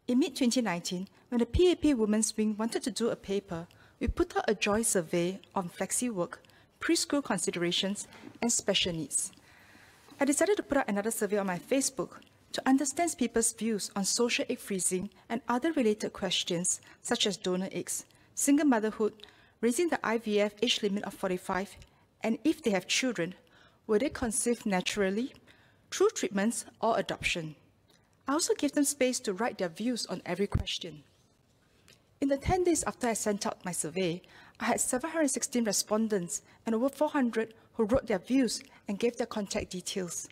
In mid-2019, when the PAP Women's Wing wanted to do a paper, we put out a joint survey on flexi work, preschool considerations, and special needs. I decided to put out another survey on my Facebook to understand people's views on social egg freezing and other related questions such as donor eggs, single motherhood, raising the IVF age limit of 45, and if they have children, will they conceive naturally, through treatments or adoption? I also gave them space to write their views on every question. In the 10 days after I sent out my survey, I had 716 respondents and over 400 who wrote their views and gave their contact details.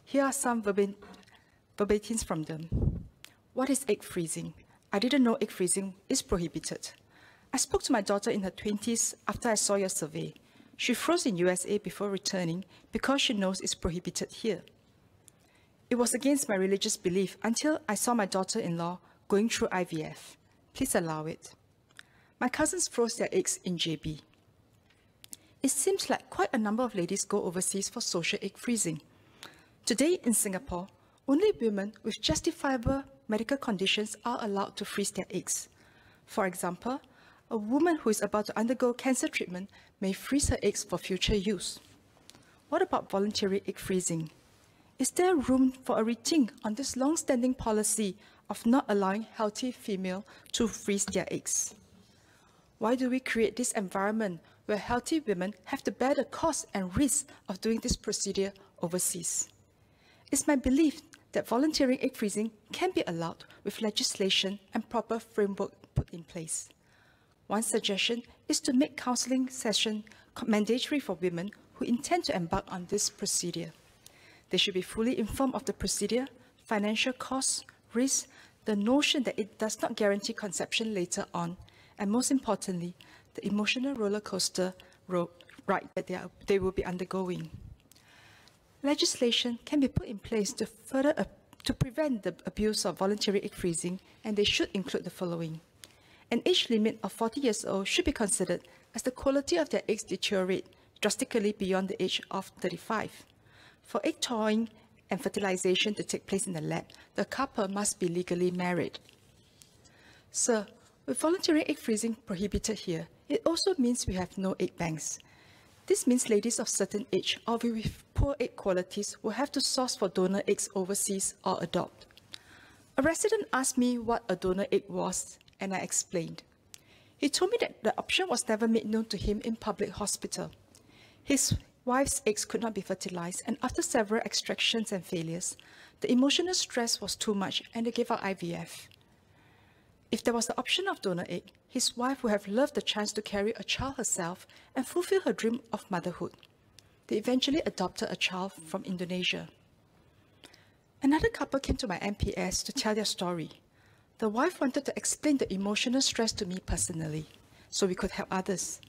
Here are some verbatims from them. What is egg freezing? I didn't know egg freezing is prohibited. I spoke to my daughter in her 20s after I saw your survey. She froze in USA before returning because she knows it's prohibited here. It was against my religious belief until I saw my daughter-in-law going through IVF. Please allow it. My cousins froze their eggs in JB. It seems like quite a number of ladies go overseas for social egg freezing. Today in Singapore, only women with justifiable medical conditions are allowed to freeze their eggs. For example, a woman who is about to undergo cancer treatment may freeze her eggs for future use. What about voluntary egg freezing? Is there room for a rethink on this long-standing policy of not allowing healthy females to freeze their eggs? Why do we create this environment where healthy women have to bear the cost and risk of doing this procedure overseas? It's my belief that voluntary egg freezing can be allowed with legislation and proper framework put in place. One suggestion is to make counseling sessions mandatory for women who intend to embark on this procedure. They should be fully informed of the procedure, financial costs, risks, the notion that it does not guarantee conception later on, and most importantly, the emotional roller coaster ride that they will be undergoing. Legislation can be put in place to prevent the abuse of voluntary egg freezing, and they should include the following. An age limit of 40 years old should be considered as the quality of their eggs deteriorate drastically beyond the age of 35. For egg thawing and fertilization to take place in the lab, the couple must be legally married. Sir, with voluntary egg freezing prohibited here, it also means we have no egg banks. This means ladies of certain age or with poor egg qualities will have to source for donor eggs overseas or adopt. A resident asked me what a donor egg was, and I explained. He told me that the option was never made known to him in public hospital. His wife's eggs could not be fertilized, and after several extractions and failures, the emotional stress was too much and they gave up IVF. If there was the option of donor egg, his wife would have loved the chance to carry a child herself and fulfill her dream of motherhood. They eventually adopted a child from Indonesia. Another couple came to my MPS to tell their story. The wife wanted to explain the emotional stress to me personally, so we could help others.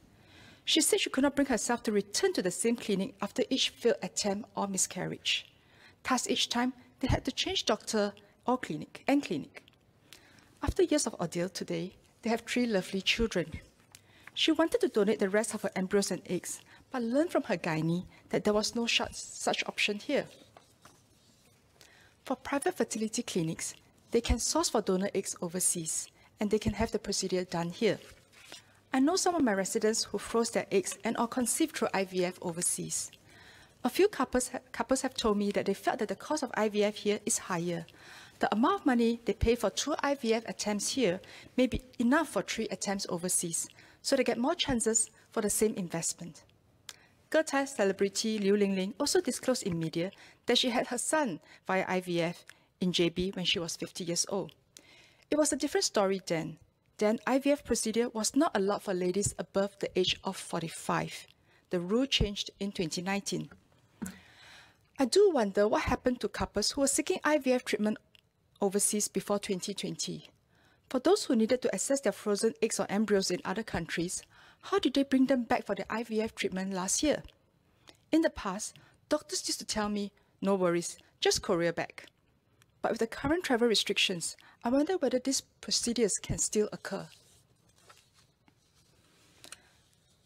She said she could not bring herself to return to the same clinic after each failed attempt or miscarriage. Thus, each time, they had to change doctor or clinic. After years of ordeal today, they have 3 lovely children. She wanted to donate the rest of her embryos and eggs, but learned from her gynae that there was no such option here. For private fertility clinics, they can source for donor eggs overseas, and they can have the procedure done here. I know some of my residents who froze their eggs and or conceived through IVF overseas. A few couples have told me that they felt that the cost of IVF here is higher. The amount of money they pay for 2 IVF attempts here may be enough for 3 attempts overseas, so they get more chances for the same investment. Getai celebrity Liu Lingling also disclosed in media that she had her son via IVF in JB when she was 50 years old. It was a different story then. Then IVF procedure was not allowed for ladies above the age of 45. The rule changed in 2019. I do wonder what happened to couples who were seeking IVF treatment overseas before 2020. For those who needed to access their frozen eggs or embryos in other countries, how did they bring them back for the IVF treatment last year? In the past, doctors used to tell me, no worries, just courier back. But with the current travel restrictions, I wonder whether these procedures can still occur.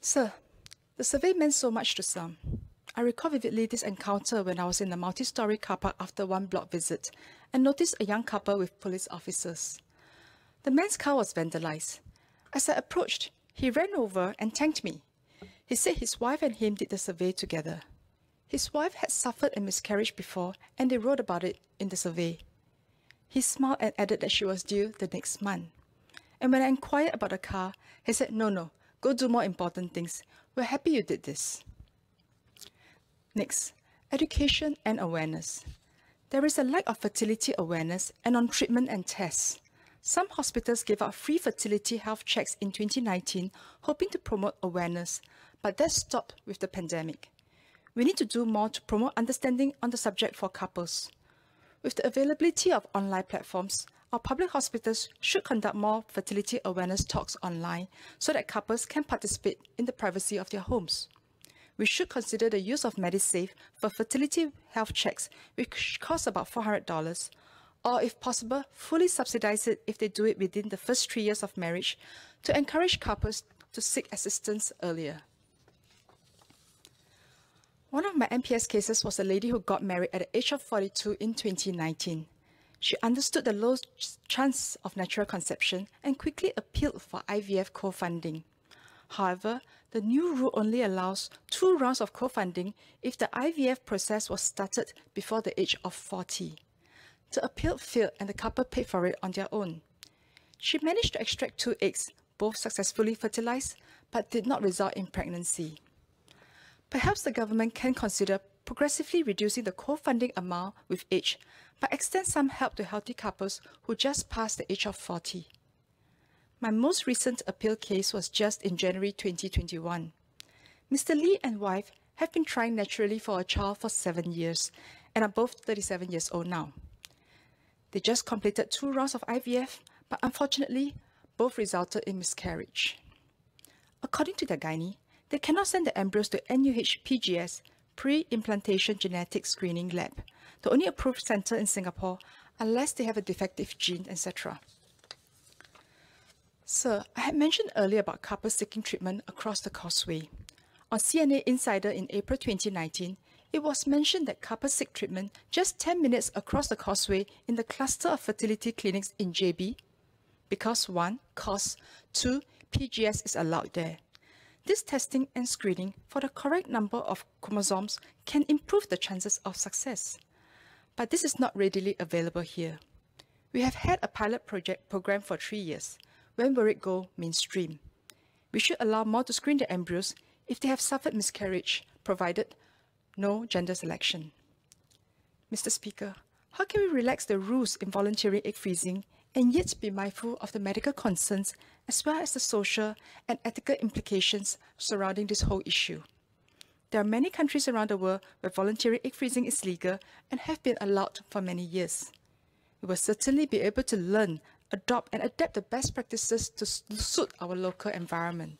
Sir, the survey meant so much to some. I recall vividly this encounter when I was in a multi-story car park after one block visit and noticed a young couple with police officers. The man's car was vandalized. As I approached, he ran over and thanked me. He said his wife and him did the survey together. His wife had suffered a miscarriage before and they wrote about it in the survey. He smiled and added that she was due the next month. And when I inquired about the car, he said, no, go do more important things. We're happy you did this. Next, education and awareness. There is a lack of fertility awareness and on treatment and tests. Some hospitals gave out free fertility health checks in 2019, hoping to promote awareness, but that stopped with the pandemic. We need to do more to promote understanding on the subject for couples. With the availability of online platforms, our public hospitals should conduct more fertility awareness talks online so that couples can participate in the privacy of their homes. We should consider the use of MediSave for fertility health checks, which cost about $400, or if possible, fully subsidize it if they do it within the first 3 years of marriage to encourage couples to seek assistance earlier. One of my MPS cases was a lady who got married at the age of 42 in 2019. She understood the low chance of natural conception and quickly appealed for IVF co-funding. However, the new rule only allows 2 rounds of co-funding if the IVF process was started before the age of 40. The appeal failed and the couple paid for it on their own. She managed to extract 2 eggs, both successfully fertilized, but did not result in pregnancy. Perhaps the government can consider progressively reducing the co-funding amount with age, but extend some help to healthy couples who just passed the age of 40. My most recent appeal case was just in January 2021. Mr. Lee and wife have been trying naturally for a child for 7 years and are both 37 years old now. They just completed 2 rounds of IVF, but unfortunately, both resulted in miscarriage. According to their gynae, they cannot send the embryos to NUH PGS, Pre-Implantation Genetic Screening Lab, the only approved center in Singapore, unless they have a defective gene, etc. Sir, I had mentioned earlier about couples seeking treatment across the causeway. On CNA Insider in April 2019, it was mentioned that couples seek treatment just 10 minutes across the causeway in the cluster of fertility clinics in JB, because 1, cost, 2, PGS is allowed there. This testing and screening for the correct number of chromosomes can improve the chances of success. But this is not readily available here. We have had a pilot program for 3 years. When will it go mainstream? We should allow more to screen the embryos if they have suffered miscarriage, provided no gender selection. Mr. Speaker, how can we relax the rules in voluntary egg freezing and yet be mindful of the medical concerns as well as the social and ethical implications surrounding this whole issue? There are many countries around the world where voluntary egg freezing is legal and have been allowed for many years. We will certainly be able to learn, adopt and adapt the best practices to suit our local environment.